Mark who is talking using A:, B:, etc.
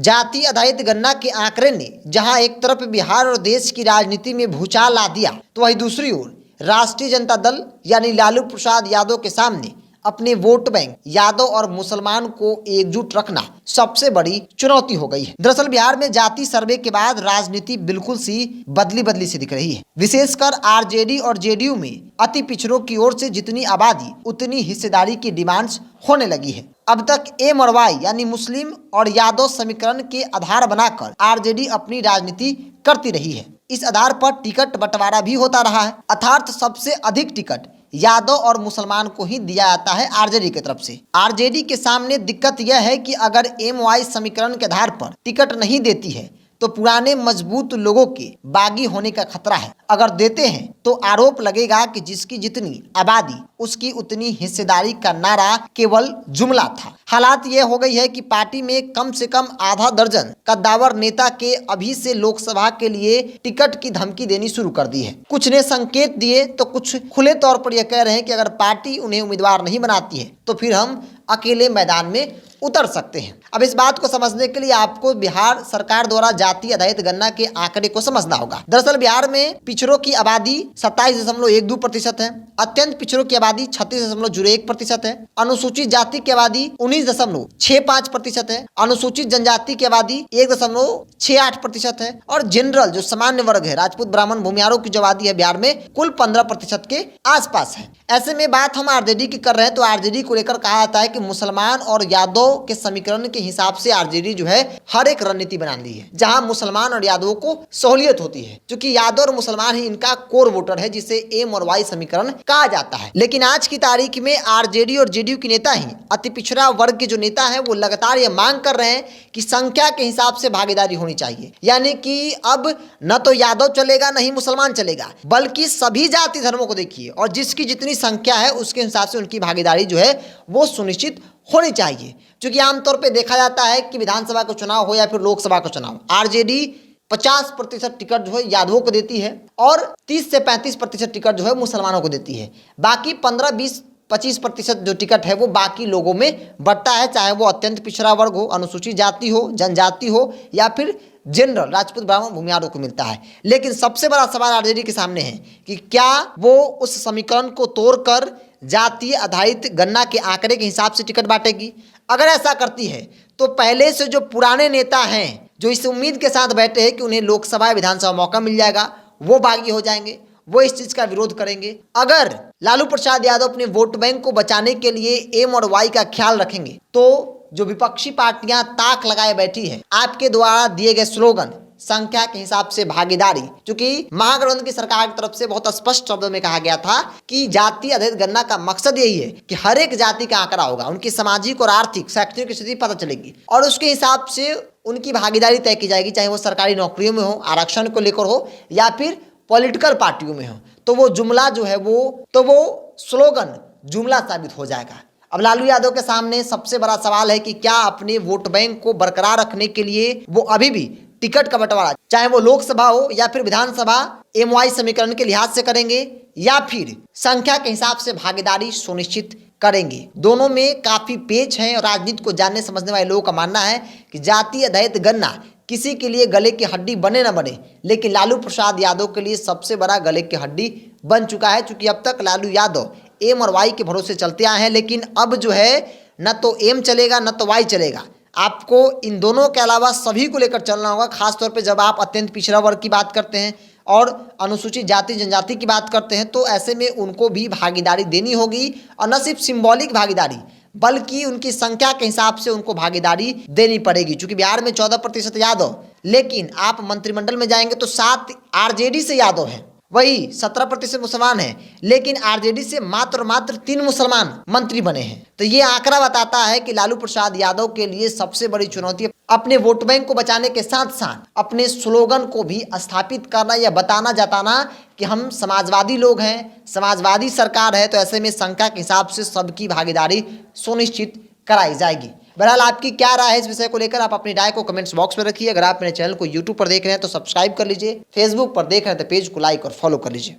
A: जाति आधारित गणना के आंकड़े ने जहां एक तरफ बिहार और देश की राजनीति में भूचाल ला दिया, तो वहीं दूसरी ओर राष्ट्रीय जनता दल यानी लालू प्रसाद यादव के सामने अपने वोट बैंक यादव और मुसलमान को एकजुट रखना सबसे बड़ी चुनौती हो गई है। दरअसल बिहार में जाति सर्वे के बाद राजनीति बिल्कुल सी बदली सी दिख रही है। विशेषकर आरजेडी और जेडीयू में अति पिछड़ों की ओर से जितनी आबादी उतनी हिस्सेदारी की डिमांड्स होने लगी है। अब तक एम और वाई यानी मुस्लिम और यादव समीकरण के आधार बनाकर आरजेडी अपनी राजनीति करती रही है। इस आधार पर टिकट बंटवारा भी होता रहा है, अर्थात सबसे अधिक टिकट यादव और मुसलमान को ही दिया जाता है आरजेडी की तरफ से। आरजेडी के सामने दिक्कत यह है कि अगर एम वाई समीकरण के आधार पर टिकट नहीं देती है तो पुराने मजबूत लोगों के बागी होने का खतरा है। अगर देते हैं तो आरोप लगेगा कि जिसकी जितनी आबादी उसकी उतनी हिस्सेदारी का नारा केवल जुमला था। हालात ये हो गई है कि पार्टी में कम से कम आधा दर्जन कद्दावर नेता के अभी से लोकसभा के लिए टिकट की धमकी देनी शुरू कर दी है। कुछ ने संकेत दिए तो कुछ खुले तौर पर यह कह रहे हैं कि अगर पार्टी उन्हें उम्मीदवार नहीं बनाती है तो फिर हम अकेले मैदान में उतर सकते हैं। अब इस बात को समझने के लिए आपको बिहार सरकार द्वारा जाति आधारित गणना के आंकड़े को समझना होगा। दरअसल बिहार में पिछड़ों की आबादी 27.12% है, अत्यंत पिछड़ों की आबादी 36.01% है, अनुसूचित जाति की आबादी 19.65% है, अनुसूचित जनजाति की आबादी 1.68% है और जनरल जो सामान्य वर्ग है राजपूत ब्राह्मण भूमिहारों की जो आबादी है बिहार में कुल 15% के आसपास है। ऐसे में बात हम आरजेडी की कर रहे हैं तो आरजेडी को लेकर कहा जाता है कि मुसलमान और यादव के समीकरण के हिसाब से आरजेडी जो है हर एक रणनीति बना ली है जहां मुसलमान और यादवों को सहूलियत होती है, क्योंकि यादव और मुसलमान ही इनका कोर वोटर है जिसे एम और वाई समीकरण कहा जाता है। लेकिन आज की तारीख में आरजेडी और जेडीयू के नेता ही अति पिछड़ा वर्ग के जो नेता है वो लगातार ये मांग कर रहे हैं कि संख्या के हिसाब से भागीदारी होनी चाहिए, यानी कि अब न तो यादव चलेगा न ही मुसलमान चलेगा, बल्कि सभी जाति धर्मों को देखिए और जिसकी जितनी संख्या है उसके हिसाब से उनकी भागीदारी जो है वो सुनिश्चित होनी चाहिए। क्योंकि आमतौर पे देखा जाता है कि विधानसभा का चुनाव हो या फिर लोकसभा का चुनाव, आरजेडी 50% टिकट जो है यादवों को देती है और 30 से 35% टिकट जो है मुसलमानों को देती है। बाकी 15-20-25% जो टिकट है वो बाकी लोगों में बढ़ता है, चाहे वो अत्यंत पिछड़ा वर्ग हो, अनुसूचित जाति हो, जनजाति हो या फिर जनरल राजपूत ब्राह्मण भूमिहारों को मिलता है। लेकिन सबसे बड़ा सवाल आरजेडी के सामने है कि क्या वो उस समीकरण को तोड़कर जातीय आधारित गणना के आंकड़े के हिसाब से टिकट बांटेगी। अगर ऐसा करती है तो पहले से जो पुराने नेता हैं जो इस उम्मीद के साथ बैठे हैं कि उन्हें लोकसभा या विधानसभा मौका मिल जाएगा वो बागी हो जाएंगे, वो इस चीज का विरोध करेंगे। अगर लालू प्रसाद यादव अपने वोट बैंक को बचाने के लिए एम और वाई का ख्याल रखेंगे तो जो विपक्षी पार्टियां ताक लगाए बैठी है आपके द्वारा दिए गए स्लोगन संख्या के हिसाब से भागीदारी, क्योंकि महागठबंधन की सरकार की तरफ से बहुत स्पष्ट शब्दों में कहा गया था कि जाति आधारित गणना का मकसद यही है कि हर एक जाति का आंकड़ा होगा, उनकी सामाजिक और आर्थिक शैक्षणिक स्थिति पता चलेगी और उसके हिसाब से उनकी भागीदारी तय की जाएगी, चाहे वो सरकारी नौकरियों में हो, आरक्षण को लेकर हो या फिर पॉलिटिकल पार्टियों में हो। तो वो जुमला जो है वो स्लोगन जुमला साबित हो जाएगा। अब लालू यादव के सामने सबसे बड़ा सवाल है कि क्या अपने वोट बैंक को बरकरार रखने के लिए वो अभी भी टिकट का बंटवारा चाहे वो लोकसभा हो या फिर विधानसभा एम वाई समीकरण के लिहाज से करेंगे या फिर संख्या के हिसाब से भागीदारी सुनिश्चित करेंगे। दोनों में काफी पेच है और राजनीति को जानने समझने वाले लोगों का मानना है कि जाति आधारित गणना किसी के लिए गले की हड्डी बने न बने, लेकिन लालू प्रसाद यादव के लिए सबसे बड़ा गले की हड्डी बन चुका है। क्योंकि अब तक लालू यादव एम और वाई के भरोसे चलते आए हैं, लेकिन अब जो है न तो एम चलेगा न तो वाई चलेगा, आपको इन दोनों के अलावा सभी को लेकर चलना होगा। खासतौर पे जब आप अत्यंत पिछड़ा वर्ग की बात करते हैं और अनुसूचित जाति जनजाति की बात करते हैं तो ऐसे में उनको भी भागीदारी देनी होगी और न सिर्फ सिंबॉलिक भागीदारी बल्कि उनकी संख्या के हिसाब से उनको भागीदारी देनी पड़ेगी। क्योंकि बिहार में 14% यादव, लेकिन आप मंत्रिमंडल में जाएंगे तो 7 आरजेडी से यादव हैं, वही 17% मुसलमान हैं, लेकिन आरजेडी से मात्र 3 मुसलमान मंत्री बने हैं। तो ये आंकड़ा बताता है कि लालू प्रसाद यादव के लिए सबसे बड़ी चुनौती अपने वोट बैंक को बचाने के साथ साथ अपने स्लोगन को भी स्थापित करना या जताना कि हम समाजवादी लोग हैं, समाजवादी सरकार है। तो ऐसे में संख्या के हिसाब से सबकी भागीदारी सुनिश्चित कराई जाएगी। बहरहाल आपकी क्या राय है इस विषय को लेकर, आप अपनी राय को कमेंट्स बॉक्स में रखिए। अगर आप मेरे चैनल को यूट्यूब पर देख रहे हैं तो सब्सक्राइब कर लीजिए, फेसबुक पर देख रहे हैं तो पेज को लाइक और फॉलो कर लीजिए।